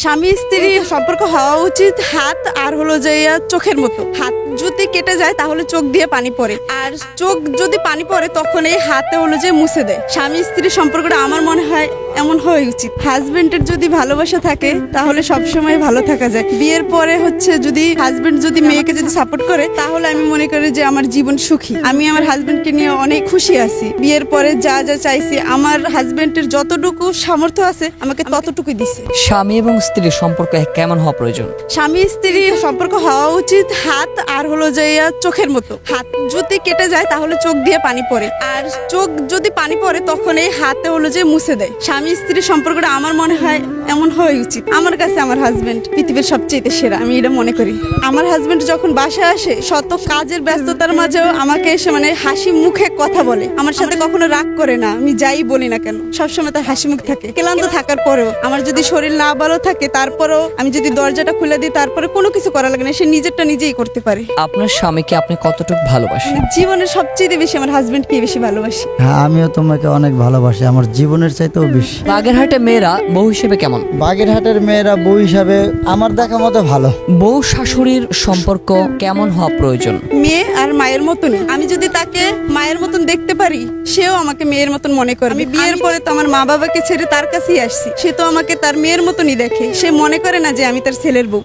স্বামী স্ত্রীর সম্পর্ক হওয়া উচিত হাত আর হলো যে চোখের মতো। হাত যদি কেটে যায় তাহলে চোখ দিয়ে পানি পড়ে, আর চোখ যদি পানি পড়ে তখন এই হাতে হলো যে মুছে দেয়। স্বামী স্ত্রীর সম্পর্কটা আমার মনে হয় এমন হওয়া উচিত। হাজবেন্ডের যদি ভালোবাসা থাকে তাহলে সবসময় ভালো থাকা যায়। বিয়ের পরে হচ্ছে যদি হাজবেন্ড যদি মেয়েকে যদি সাপোর্ট করে তাহলে আমি মনে করি যে আমার জীবন সুখী। আমি আমার হাজবেন্ডকে নিয়ে অনেক খুশি আছি। বিয়ের পরে যা যা চাইছি আমার হাজবেন্ডের যতটুকু সামর্থ্য আছে আমাকে ততটুকুই দিছে। স্বামী এবং স্ত্রীর সম্পর্ক কেমন হওয়া প্রয়োজন? স্বামী স্ত্রীর সম্পর্ক হওয়া উচিত হাত আর হলো যে চোখের মতো। হাত যদি কেটে যায় তাহলে চোখ দিয়ে পানি পড়ে, আর চোখ যদি পানি পড়ে তখন এই হাতে হলো যে মুছে দেয়। স্বামী স্ত্রীর সম্পর্কটা আমার মনে হয় এমন হওয়া উচিত। আমার কাছে আমার হাজবেন্ড পৃথিবীর সবচেয়ে সেরা, আমি এটা মনে করি। আমার হাজবেন্ড যখন বাসায় আসে শত কাজের ব্যস্ততার মাঝেও আমাকে এসে মানে হাসি মুখে কথা বলে, আমার সাথে কখনো রাগ করে না। আমি যাই বলি না কেন সবসময় তার হাসি মুখ থাকে। ক্লান্ত থাকার পরেও আমার যদি শরীর না ভালো থাকে তারপরেও আমি যদি দরজাটা খুলে দিই তারপরে কোনো কিছু করা লাগে না, সে নিজেরটা নিজেই করতে পারে। আপনার স্বামীকে আপনি কতটুকু ভালোবাসেন? জীবনের সবচেয়ে বেশি আমার হাজবেন্ডকে বেশি ভালোবাসি। হ্যাঁ, আমিও তোমাকে অনেক ভালোবাসি, আমার জীবনের চাইতেও বেশি। বাগেরহাটে মেয়েরা বউ হিসেবে কেমন? বাগেরহাটের মেয়েরা বউ হিসাবে আমার দেখা মতো ভালো। বউ শাশুড়ির সম্পর্ক কেমন হওয়া প্রয়োজন? মেয়ে আর মায়ের মতনই। আমি যদি তাকে মায়ের মতন দেখতে পারি সেও আমাকে মেয়ের মতন মনে করে। আমি বিয়ের পরে তো আমার মা বাবাকে ছেড়ে তার কাছেই আসছি, সে তো আমাকে তার মেয়ের মতনই দেখে। সে মনে করে না যে আমি তার ছেলের বউ।